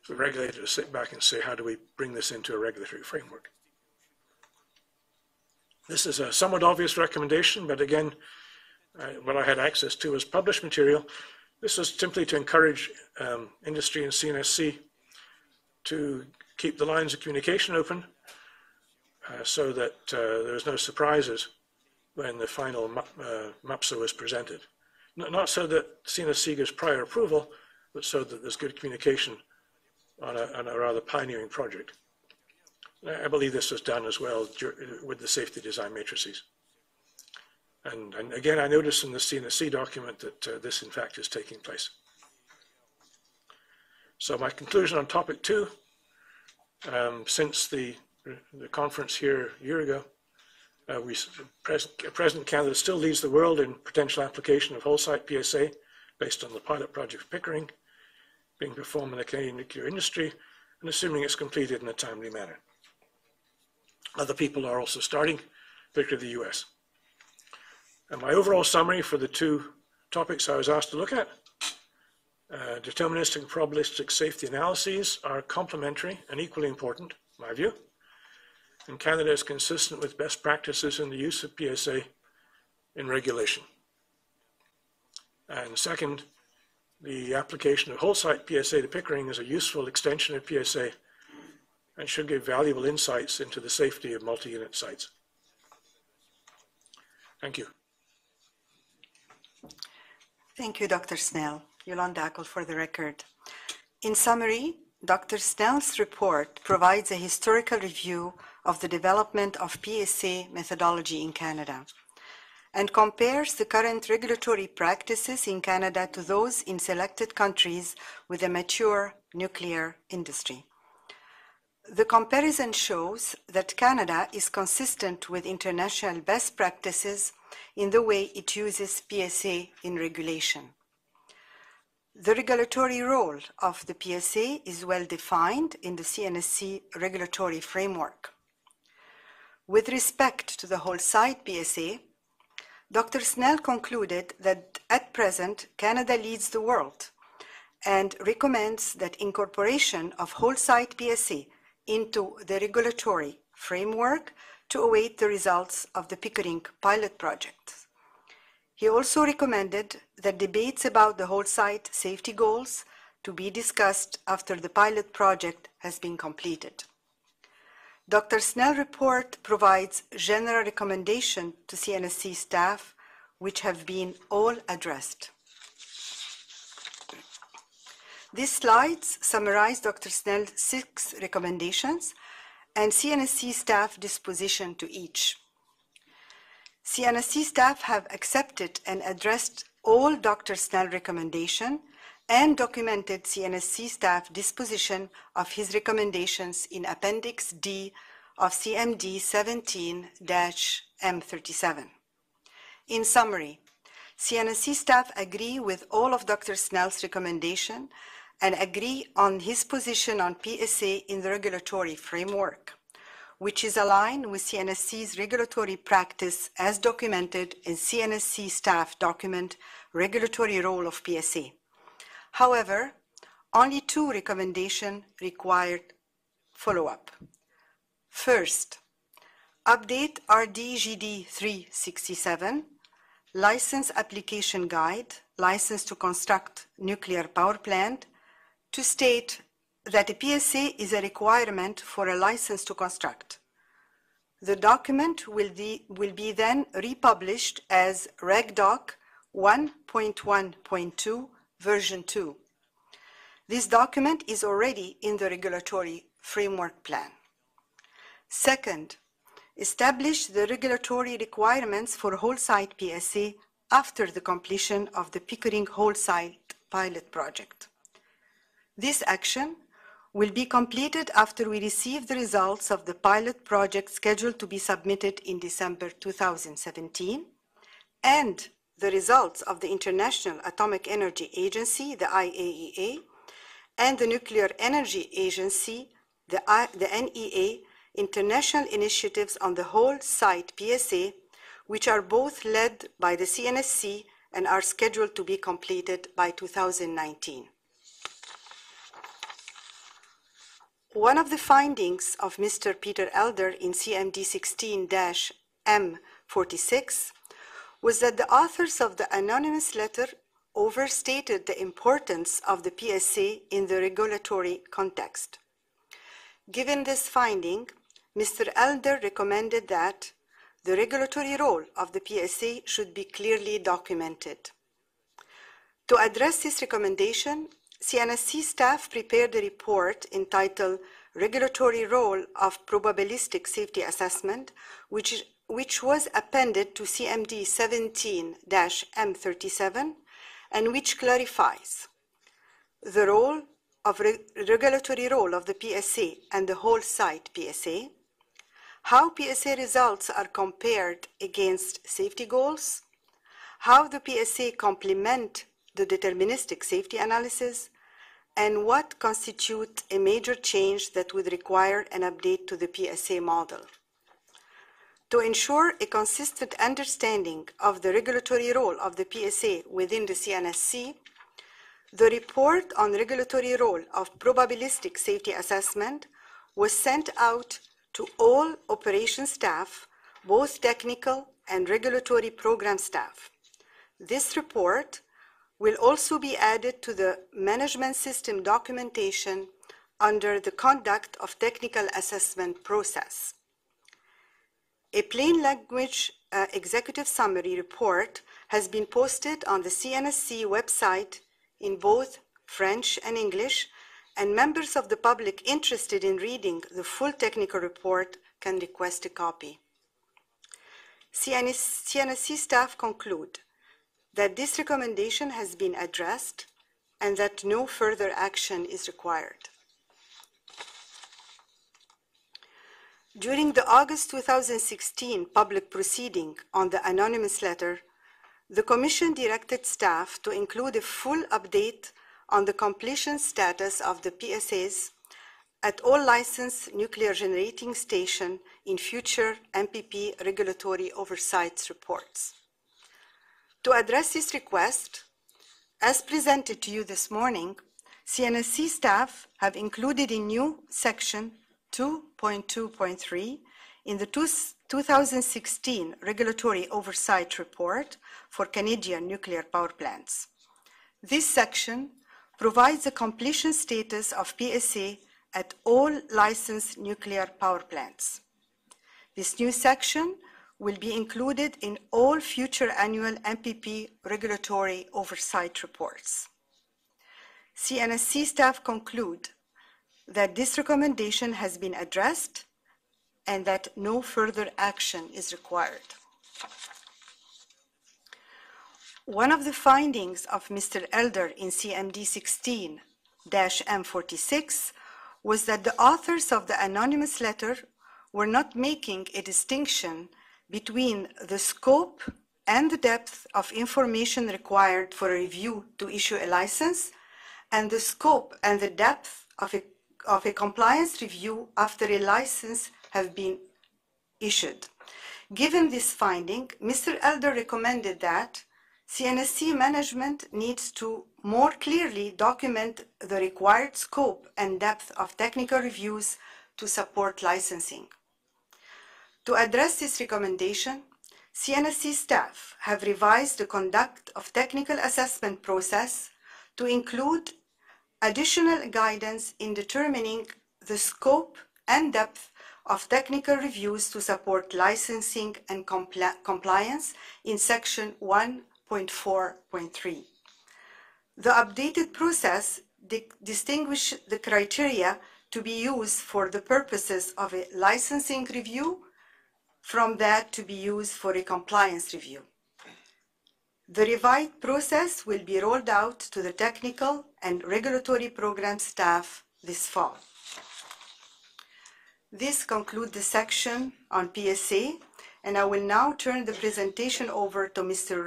for the regulator to sit back and say, how do we bring this into a regulatory framework? This is a somewhat obvious recommendation, but again, what I had access to was published material. This is simply to encourage industry and CNSC to keep the lines of communication open so that there's no surprises when the final MAPSA was presented. Not so that CNSC gives prior approval, but so that there's good communication on a rather pioneering project. I believe this was done as well with the safety design matrices. And again, I noticed in the CNSC document that this, in fact, is taking place. So my conclusion on topic 2, since the conference here a year ago, President Canada still leads the world in potential application of whole-site PSA based on the pilot project of Pickering being performed in the Canadian nuclear industry, and assuming it's completed in a timely manner. Other people are also starting, particularly the US. And my overall summary for the 2 topics I was asked to look at, deterministic and probabilistic safety analyses are complementary and equally important, in my view. And Canada is consistent with best practices in the use of PSA in regulation. And second, the application of whole-site PSA to Pickering is a useful extension of PSA and should give valuable insights into the safety of multi-unit sites. Thank you. Thank you, Dr. Snell. Yolanda Ackel for the record. In summary, Dr. Snell's report provides a historical review of the development of PSA methodology in Canada and compares the current regulatory practices in Canada to those in selected countries with a mature nuclear industry. The comparison shows that Canada is consistent with international best practices in the way it uses PSA in regulation. The regulatory role of the PSA is well defined in the CNSC regulatory framework. With respect to the whole-site PSA, Dr. Snell concluded that at present, Canada leads the world and recommends that incorporation of whole-site PSA into the regulatory framework to await the results of the Pickering pilot project. He also recommended that debates about the whole-site safety goals to be discussed after the pilot project has been completed. Dr. Snell's report provides general recommendations to CNSC staff, which have been all addressed. These slides summarize Dr. Snell's 6 recommendations and CNSC staff disposition to each. CNSC staff have accepted and addressed all Dr. Snell recommendations and documented CNSC staff disposition of his recommendations in Appendix D of CMD 17-M37. In summary, CNSC staff agree with all of Dr. Snell's recommendations and agree on his position on PSA in the regulatory framework, which is aligned with CNSC's regulatory practice as documented in CNSC staff document Regulatory Role of PSA. However, only 2 recommendations required follow-up. First, update RDGD 367, License Application Guide, License to Construct Nuclear Power Plant, to state that a PSA is a requirement for a license to construct. The document will be then republished as RegDoc 1.1.2 version 2. This document is already in the regulatory framework plan. Second, establish the regulatory requirements for whole-site PSA after the completion of the Pickering whole-site pilot project. This action will be completed after we receive the results of the pilot project scheduled to be submitted in December 2017 and the results of the International Atomic Energy Agency, the IAEA, and the Nuclear Energy Agency, the NEA, international initiatives on the whole-site PSA, which are both led by the CNSC and are scheduled to be completed by 2019. One of the findings of Mr. Peter Elder in CMD 16-M46 was that the authors of the anonymous letter overstated the importance of the PSA in the regulatory context. Given this finding, Mr. Elder recommended that the regulatory role of the PSA should be clearly documented. To address this recommendation, CNSC staff prepared a report entitled Regulatory Role of Probabilistic Safety Assessment, which was appended to CMD 17-M37 and which clarifies the role of regulatory role of the PSA and the whole site PSA, how PSA results are compared against safety goals, how the PSA complement the deterministic safety analysis, and what constitutes a major change that would require an update to the PSA model. To ensure a consistent understanding of the regulatory role of the PSA within the CNSC, the report on regulatory role of probabilistic safety assessment was sent out to all operation staff, both technical and regulatory program staff. This report will also be added to the management system documentation under the conduct of technical assessment process. A plain language executive summary report has been posted on the CNSC website in both French and English, and members of the public interested in reading the full technical report can request a copy. CNSC staff conclude that this recommendation has been addressed and that no further action is required. During the August 2016 public proceeding on the anonymous letter, the Commission directed staff to include a full update on the completion status of the PSAs at all licensed nuclear generating stations in future MPP regulatory oversight reports. To address this request, as presented to you this morning, CNSC staff have included a new section 2.2.3 in the 2016 Regulatory Oversight Report for Canadian nuclear power plants. This section provides the completion status of PSA at all licensed nuclear power plants. This new section will be included in all future annual MPP regulatory oversight reports. CNSC staff conclude that this recommendation has been addressed and that no further action is required. One of the findings of Mr. Elder in CMD 16-M46 was that the authors of the anonymous letter were not making a distinction between the scope and the depth of information required for a review to issue a license and the scope and the depth of a compliance review after a license have been issued. Given this finding, Mr. Elder recommended that CNSC management needs to more clearly document the required scope and depth of technical reviews to support licensing. To address this recommendation, CNSC staff have revised the conduct of technical assessment process to include additional guidance in determining the scope and depth of technical reviews to support licensing and compliance in section 1.4.3. The updated process distinguishes the criteria to be used for the purposes of a licensing review from that to be used for a compliance review. The revised process will be rolled out to the technical and regulatory program staff this fall. This concludes the section on PSA, and I will now turn the presentation over to Mr.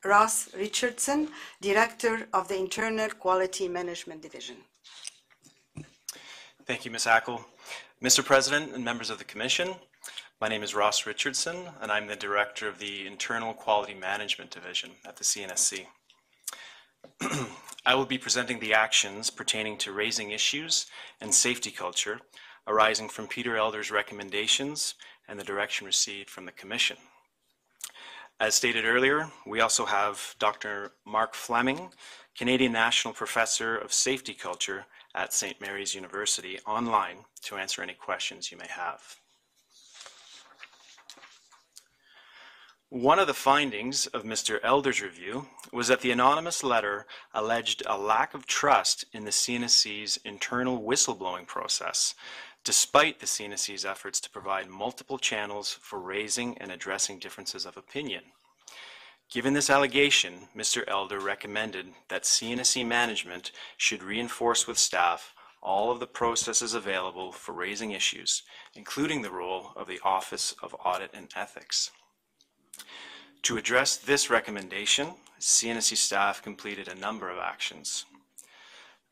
Ross Richardson, Director of the Internal Quality Management Division. Thank you, Ms. Ackle. Mr. President and members of the Commission, my name is Ross Richardson, and I'm the Director of the Internal Quality Management Division at the CNSC. I will be presenting the actions pertaining to raising issues and safety culture arising from Peter Elder's recommendations and the direction received from the Commission. As stated earlier, we also have Dr. Mark Fleming, Canadian National Professor of Safety Culture at St. Mary's University, online to answer any questions you may have. One of the findings of Mr. Elder's review was that the anonymous letter alleged a lack of trust in the CNSC's internal whistleblowing process, despite the CNSC's efforts to provide multiple channels for raising and addressing differences of opinion. Given this allegation, Mr. Elder recommended that CNSC management should reinforce with staff all of the processes available for raising issues, including the role of the Office of Audit and Ethics. To address this recommendation, CNSC staff completed a number of actions.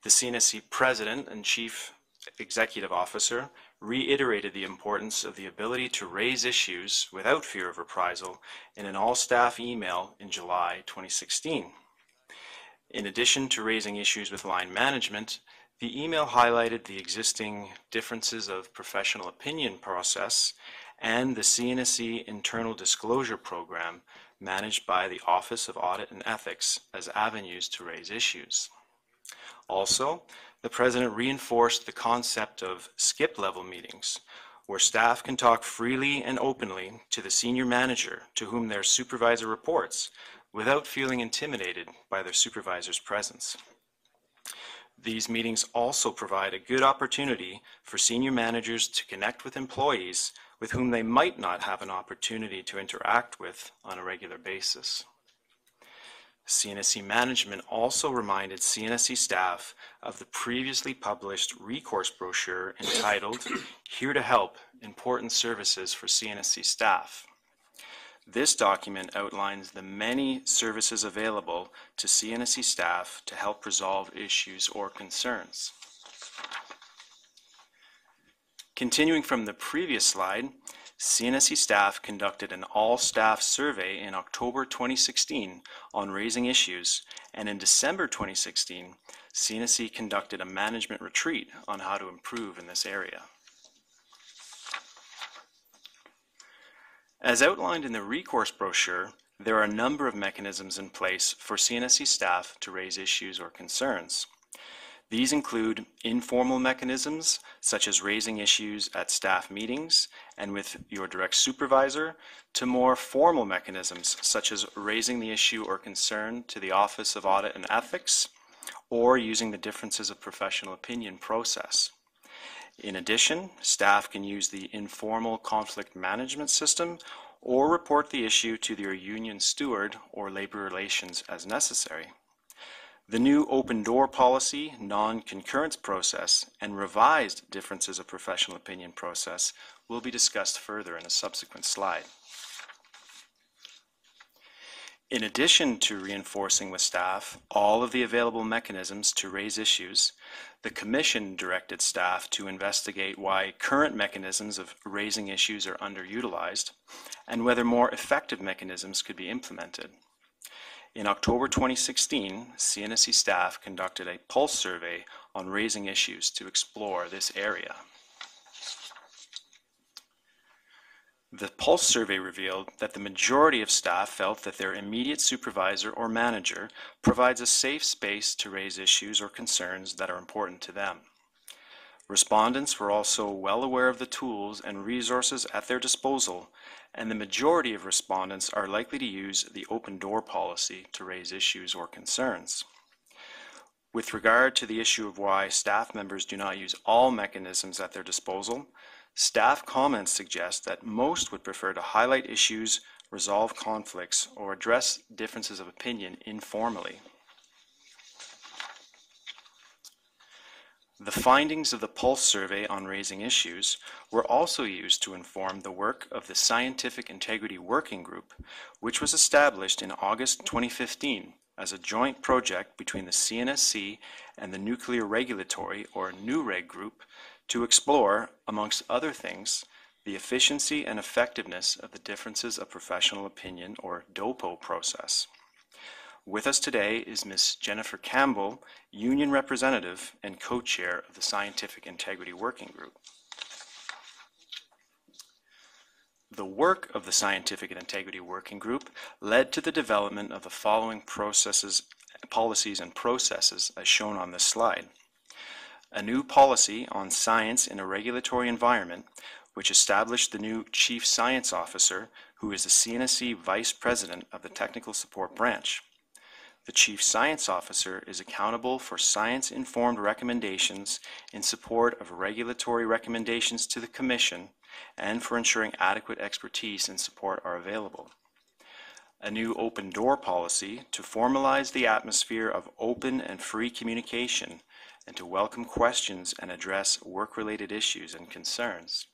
The CNSC President and Chief Executive Officer reiterated the importance of the ability to raise issues without fear of reprisal in an all-staff email in July 2016. In addition to raising issues with line management, the email highlighted the existing differences of professional opinion process and the CNSC internal disclosure program managed by the Office of Audit and Ethics as avenues to raise issues. Also, the President reinforced the concept of skip-level meetings, where staff can talk freely and openly to the senior manager to whom their supervisor reports without feeling intimidated by their supervisor's presence. These meetings also provide a good opportunity for senior managers to connect with employees with whom they might not have an opportunity to interact with on a regular basis. CNSC management also reminded CNSC staff of the previously published recourse brochure entitled Here to Help, Important Services for CNSC Staff. This document outlines the many services available to CNSC staff to help resolve issues or concerns. Continuing from the previous slide, CNSC staff conducted an all-staff survey in October 2016 on raising issues, and in December 2016, CNSC conducted a management retreat on how to improve in this area. As outlined in the recourse brochure, there are a number of mechanisms in place for CNSC staff to raise issues or concerns. These include informal mechanisms, such as raising issues at staff meetings and with your direct supervisor, to more formal mechanisms, such as raising the issue or concern to the Office of Audit and Ethics, or using the differences of professional opinion process. In addition, staff can use the informal conflict management system or report the issue to their union steward or labor relations as necessary. The new open door policy, non-concurrence process, and revised differences of professional opinion process will be discussed further in a subsequent slide. In addition to reinforcing with staff all of the available mechanisms to raise issues, the Commission directed staff to investigate why current mechanisms of raising issues are underutilized and whether more effective mechanisms could be implemented. In October 2016, CNSC staff conducted a pulse survey on raising issues to explore this area. The pulse survey revealed that the majority of staff felt that their immediate supervisor or manager provides a safe space to raise issues or concerns that are important to them. Respondents were also well aware of the tools and resources at their disposal, and the majority of respondents are likely to use the open door policy to raise issues or concerns. With regard to the issue of why staff members do not use all mechanisms at their disposal, staff comments suggest that most would prefer to highlight issues, resolve conflicts, or address differences of opinion informally. The findings of the Pulse survey on raising issues were also used to inform the work of the Scientific Integrity Working Group, which was established in August 2015 as a joint project between the CNSC and the Nuclear Regulatory, or NUREG group, to explore, amongst other things, the efficiency and effectiveness of the differences of professional opinion, or DOPO process. With us today is Ms. Jennifer Campbell, Union Representative and Co-Chair of the Scientific Integrity Working Group. The work of the Scientific and Integrity Working Group led to the development of the following policies and processes as shown on this slide. A new policy on science in a regulatory environment, which established the new Chief Science Officer, who is the CNSC Vice President of the Technical Support Branch. The Chief Science Officer is accountable for science-informed recommendations in support of regulatory recommendations to the Commission and for ensuring adequate expertise and support are available. A new open door policy to formalize the atmosphere of open and free communication and to welcome questions and address work-related issues and concerns.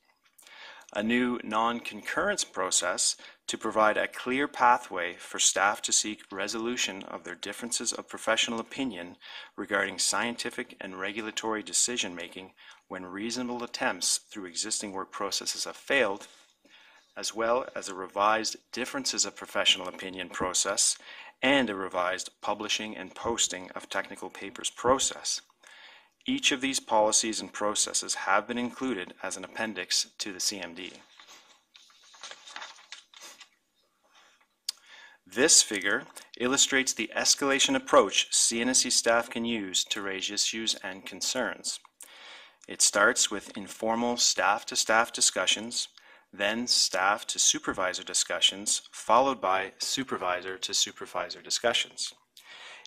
A new non-concurrence process to provide a clear pathway for staff to seek resolution of their differences of professional opinion regarding scientific and regulatory decision-making when reasonable attempts through existing work processes have failed, as well as a revised differences of professional opinion process and a revised publishing and posting of technical papers process. Each of these policies and processes have been included as an appendix to the CMD. This figure illustrates the escalation approach CNSC staff can use to raise issues and concerns. It starts with informal staff-to-staff discussions, then staff-to-supervisor discussions, followed by supervisor-to-supervisor discussions.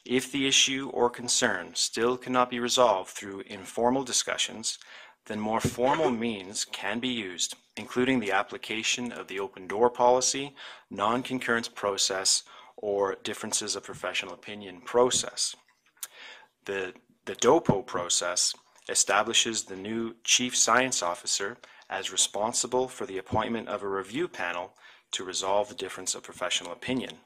If the issue or concern still cannot be resolved through informal discussions, then more formal means can be used, including the application of the open door policy, non-concurrence process, or differences of professional opinion process. The DOPO process establishes the new Chief Science Officer as responsible for the appointment of a review panel to resolve the difference of professional opinion.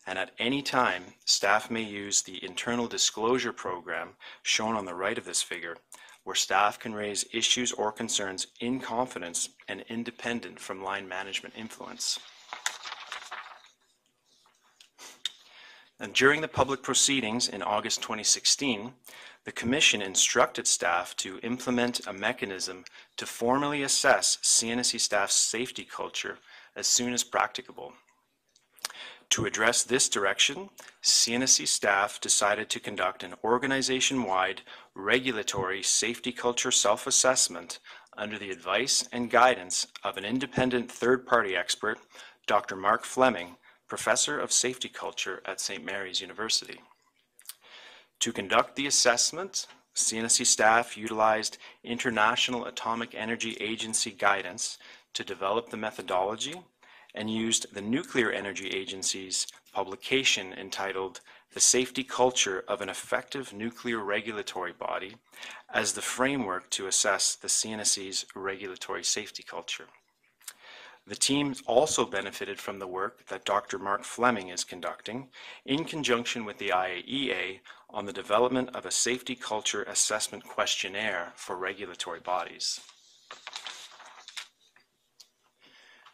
And at any time, staff may use the internal disclosure program shown on the right of this figure, where staff can raise issues or concerns in confidence and independent from line management influence. And during the public proceedings in August 2016, the Commission instructed staff to implement a mechanism to formally assess CNSC staff's safety culture as soon as practicable. To address this direction, CNSC staff decided to conduct an organization-wide regulatory safety culture self-assessment under the advice and guidance of an independent third-party expert, Dr. Mark Fleming, Professor of Safety Culture at St. Mary's University. To conduct the assessment, CNSC staff utilized International Atomic Energy Agency guidance to develop the methodology and used the Nuclear Energy Agency's publication entitled The Safety Culture of an Effective Nuclear Regulatory Body as the framework to assess the CNSC's regulatory safety culture. The team also benefited from the work that Dr. Mark Fleming is conducting in conjunction with the IAEA on the development of a safety culture assessment questionnaire for regulatory bodies.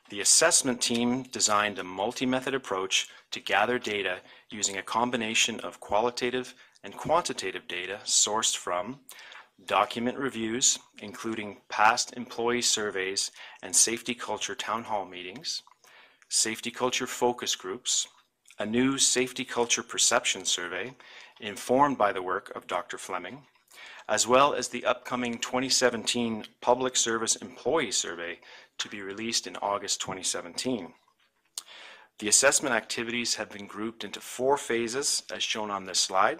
The assessment team designed a multi-method approach to gather data using a combination of qualitative and quantitative data sourced from document reviews, including past employee surveys and safety culture town hall meetings, safety culture focus groups, a new safety culture perception survey informed by the work of Dr. Fleming, as well as the upcoming 2017 Public Service Employee Survey to be released in August 2017. The assessment activities have been grouped into 4 phases as shown on this slide,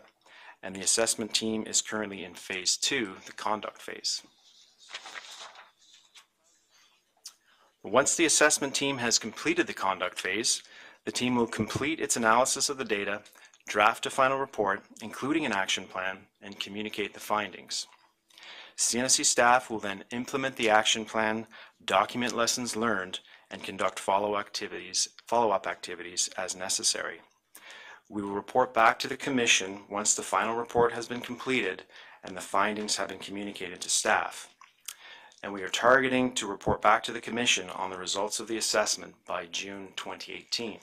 and the assessment team is currently in phase 2, the conduct phase. Once the assessment team has completed the conduct phase, the team will complete its analysis of the data, draft a final report, including an action plan, and communicate the findings. CNSC staff will then implement the action plan, document lessons learned, and conduct follow-up activities as necessary. We will report back to the Commission once the final report has been completed and the findings have been communicated to staff. And we are targeting to report back to the Commission on the results of the assessment by June 2018.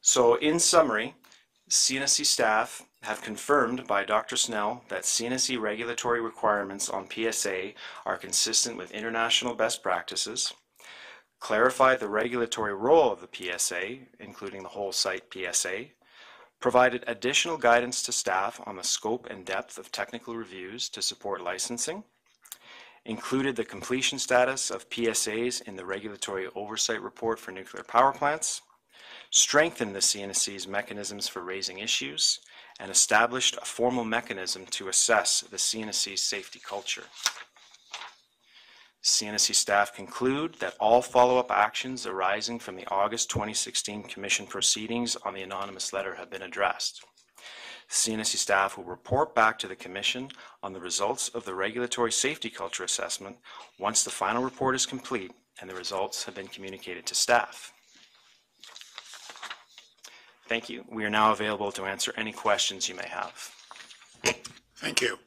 So in summary, CNSC staff have confirmed by Dr. Snell that CNSC regulatory requirements on PSA are consistent with international best practices, clarified the regulatory role of the PSA, including the whole site PSA, provided additional guidance to staff on the scope and depth of technical reviews to support licensing, included the completion status of PSAs in the regulatory oversight report for nuclear power plants, strengthened the CNSC's mechanisms for raising issues, and established a formal mechanism to assess the CNSC's safety culture. CNSC staff conclude that all follow-up actions arising from the August 2016 Commission proceedings on the anonymous letter have been addressed. CNSC staff will report back to the Commission on the results of the regulatory safety culture assessment once the final report is complete and the results have been communicated to staff. Thank you. We are now available to answer any questions you may have. Thank you.